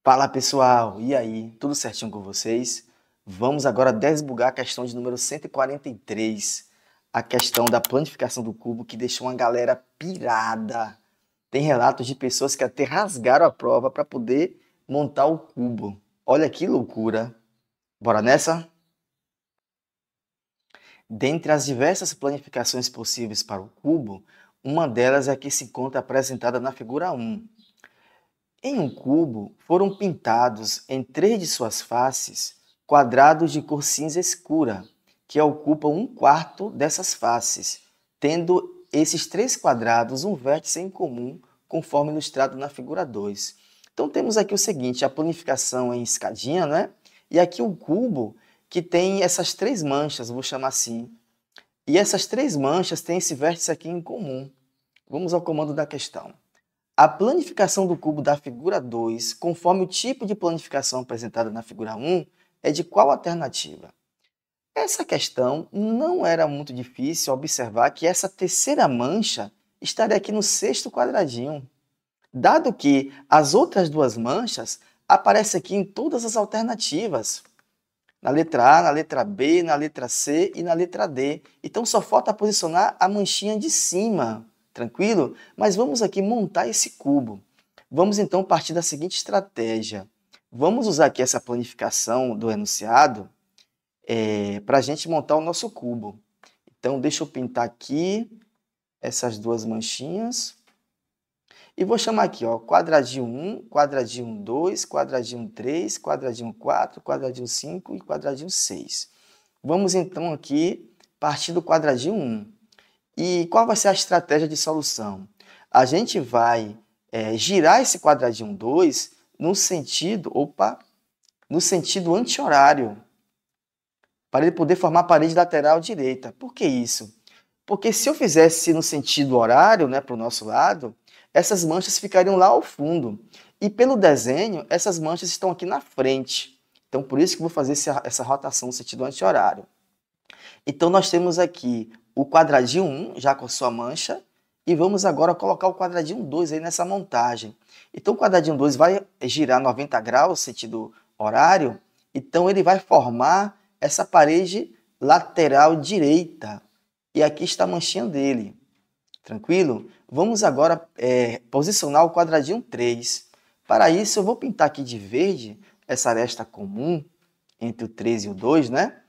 Fala pessoal, e aí? Tudo certinho com vocês? Vamos agora desbugar a questão de número 143, a questão da planificação do cubo que deixou uma galera pirada. Tem relatos de pessoas que até rasgaram a prova para poder montar o cubo. Olha que loucura! Bora nessa? Dentre as diversas planificações possíveis para o cubo, uma delas é a que se encontra apresentada na figura 1. Em um cubo, foram pintados em 3 de suas faces quadrados de cor cinza escura, que ocupam 1/4 dessas faces, tendo esses 3 quadrados um vértice em comum, conforme ilustrado na figura 2. Então temos aqui o seguinte, a planificação em escadinha, né? E aqui um cubo que tem essas 3 manchas, vou chamar assim. E essas 3 manchas têm esse vértice aqui em comum. Vamos ao comando da questão. A planificação do cubo da figura 2, conforme o tipo de planificação apresentada na figura 1, é de qual alternativa? Essa questão não era muito difícil observar que essa terceira mancha estaria aqui no sexto quadradinho, dado que as outras duas manchas aparecem aqui em todas as alternativas, na letra A, na letra B, na letra C e na letra D. Então só falta posicionar a manchinha de cima. Tranquilo? Mas vamos aqui montar esse cubo. Vamos então partir da seguinte estratégia. Vamos usar aqui essa planificação do enunciado para a gente montar o nosso cubo. Então deixa eu pintar aqui essas duas manchinhas. E vou chamar aqui, ó, quadradinho 1, quadradinho 2, quadradinho 3, quadradinho 4, quadradinho 5 e quadradinho 6. Vamos então aqui partir do quadradinho 1. E qual vai ser a estratégia de solução? A gente vai girar esse quadradinho 2 no sentido anti-horário, para ele poder formar a parede lateral direita. Por que isso? Porque se eu fizesse no sentido horário, né, para o nosso lado, essas manchas ficariam lá ao fundo. E pelo desenho, essas manchas estão aqui na frente. Então, por isso que eu vou fazer essa rotação no sentido anti-horário. Então, nós temos aqui o quadradinho 1, já com a sua mancha, e vamos agora colocar o quadradinho 2 aí nessa montagem. Então, o quadradinho 2 vai girar 90 graus, sentido horário, então ele vai formar essa parede lateral direita. E aqui está a manchinha dele. Tranquilo? Vamos agora posicionar o quadradinho 3. Para isso, eu vou pintar aqui de verde essa aresta comum entre o 3 e o 2, né?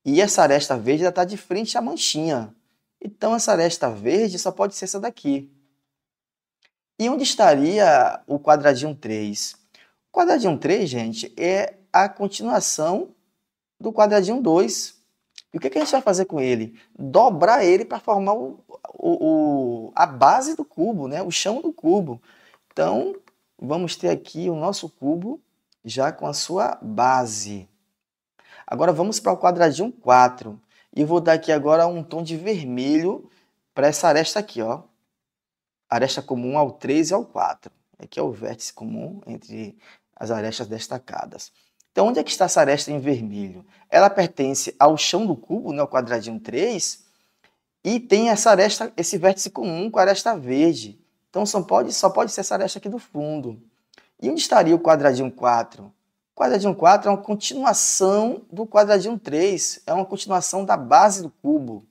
E essa aresta verde está de frente à manchinha. Então, essa aresta verde só pode ser essa daqui. E onde estaria o quadradinho 3? O quadradinho 3, gente, é a continuação do quadradinho 2. E o que a gente vai fazer com ele? Dobrar ele para formar a base do cubo, né? O chão do cubo. Então, vamos ter aqui o nosso cubo já com a sua base. Agora vamos para o quadradinho 4. E vou dar aqui agora um tom de vermelho para essa aresta aqui, ó. Aresta comum ao 3 e ao 4. Aqui é o vértice comum entre as arestas destacadas. Então, onde é que está essa aresta em vermelho? Ela pertence ao chão do cubo, né, o quadradinho 3, e tem essa aresta, esse vértice comum com a aresta verde. Então, só pode ser essa aresta aqui do fundo. E onde estaria o quadradinho 4? O quadradinho 4 é uma continuação do quadradinho 3, é uma continuação da base do cubo.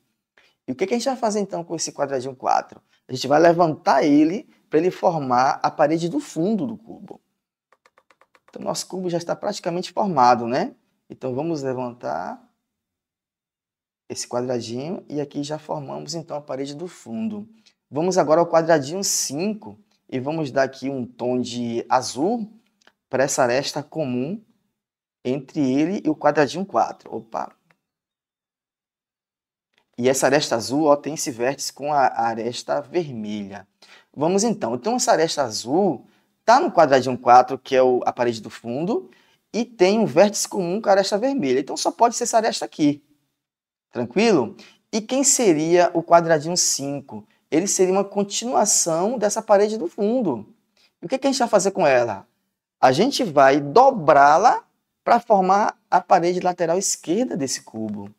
E o que a gente vai fazer então com esse quadradinho 4? A gente vai levantar ele para ele formar a parede do fundo do cubo. Então, nosso cubo já está praticamente formado, né? Então, vamos levantar esse quadradinho e aqui já formamos, então, a parede do fundo. Vamos agora ao quadradinho 5 e vamos dar aqui um tom de azul para essa aresta comum entre ele e o quadradinho 4. Opa! E essa aresta azul ó, tem esse vértice com a aresta vermelha. Vamos então. Então, essa aresta azul está no quadradinho 4, que é a parede do fundo, e tem um vértice comum com a aresta vermelha. Então, só pode ser essa aresta aqui. Tranquilo? E quem seria o quadradinho 5? Ele seria uma continuação dessa parede do fundo. E o que a gente vai fazer com ela? A gente vai dobrá-la para formar a parede lateral esquerda desse cubo.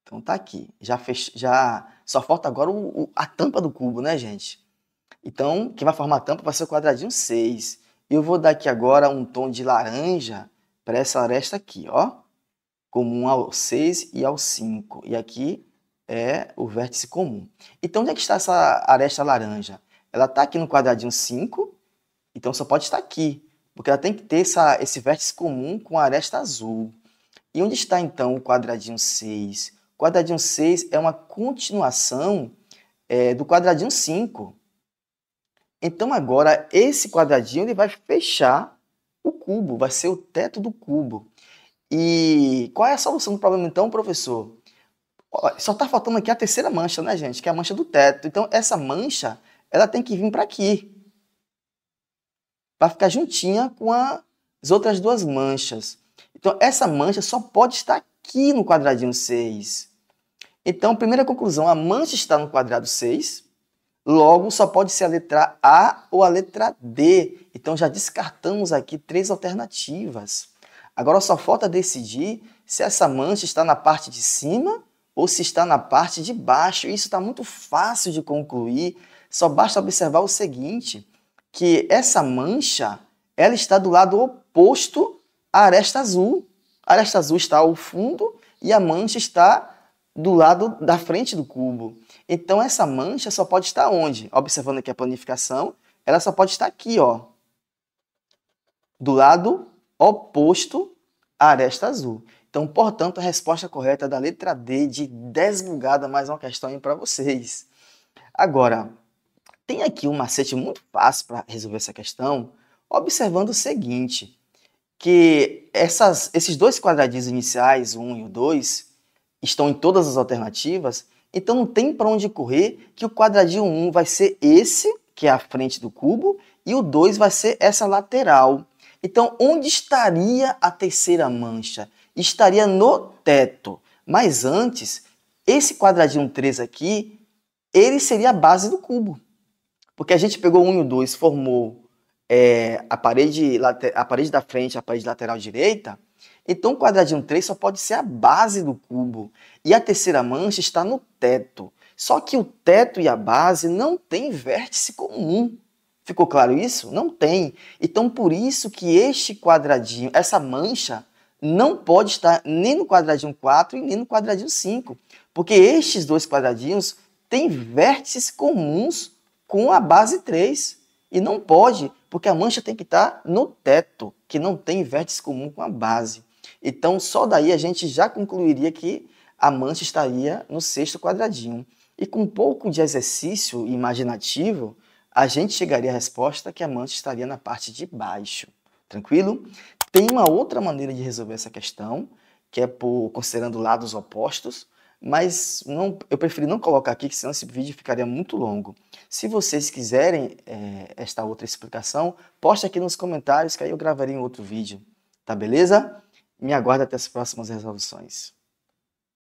Então tá aqui. Já só falta agora a tampa do cubo, né, gente? Então, quem vai formar a tampa vai ser o quadradinho 6. Eu vou dar aqui agora um tom de laranja para essa aresta aqui, ó. Comum ao 6 e ao 5. E aqui é o vértice comum. Então, onde é que está essa aresta laranja? Ela está aqui no quadradinho 5, então só pode estar aqui, porque ela tem que ter esse vértice comum com a aresta azul. E onde está, então, o quadradinho 6? O quadradinho 6 é uma continuação do quadradinho 5. Então, agora, esse quadradinho ele vai fechar o cubo, vai ser o teto do cubo. E qual é a solução do problema, então, professor? Só está faltando aqui a terceira mancha, né, gente? Que é a mancha do teto. Então, essa mancha, ela tem que vir para aqui, para ficar juntinha com as outras duas manchas. Então, essa mancha só pode estar aqui no quadradinho 6. Então, primeira conclusão, a mancha está no quadrado 6, logo só pode ser a letra A ou a letra D. Então, já descartamos aqui 3 alternativas. Agora, só falta decidir se essa mancha está na parte de cima ou se está na parte de baixo. Isso está muito fácil de concluir, só basta observar o seguinte, que essa mancha ela está do lado oposto à aresta azul. A aresta azul está ao fundo e a mancha está do lado da frente do cubo. Então, essa mancha só pode estar onde? Observando aqui a planificação, ela só pode estar aqui, ó, do lado oposto à aresta azul. Então, portanto, a resposta correta é da letra D, de 10 bugadas, mais uma questão aí para vocês. Agora, tem aqui um macete muito fácil para resolver essa questão, observando o seguinte, que esses dois quadradinhos iniciais, o 1 e o 2, estão em todas as alternativas, então não tem para onde correr que o quadradinho 1 vai ser esse, que é a frente do cubo, e o 2 vai ser essa lateral. Então, onde estaria a terceira mancha? Estaria no teto. Mas antes, esse quadradinho 3 aqui, ele seria a base do cubo. Porque a gente pegou o 1 e o 2, formou a parede da frente, a parede lateral direita. Então, o quadradinho 3 só pode ser a base do cubo. E a terceira mancha está no teto. Só que o teto e a base não têm vértice comum. Ficou claro isso? Não tem. Então, por isso que este quadradinho, essa mancha, não pode estar nem no quadradinho 4 e nem no quadradinho 5. Porque estes dois quadradinhos têm vértices comuns com a base 3. E não pode, porque a mancha tem que estar no teto, que não tem vértice comum com a base. Então, só daí a gente já concluiria que a mancha estaria no sexto quadradinho. E com um pouco de exercício imaginativo, a gente chegaria à resposta que a mancha estaria na parte de baixo. Tranquilo? Tem uma outra maneira de resolver essa questão, que é considerando lados opostos, mas eu preferi não colocar aqui, que senão esse vídeo ficaria muito longo. Se vocês quiserem esta outra explicação, poste aqui nos comentários, que aí eu gravaria em outro vídeo. Tá beleza? Me aguarda até as próximas resoluções.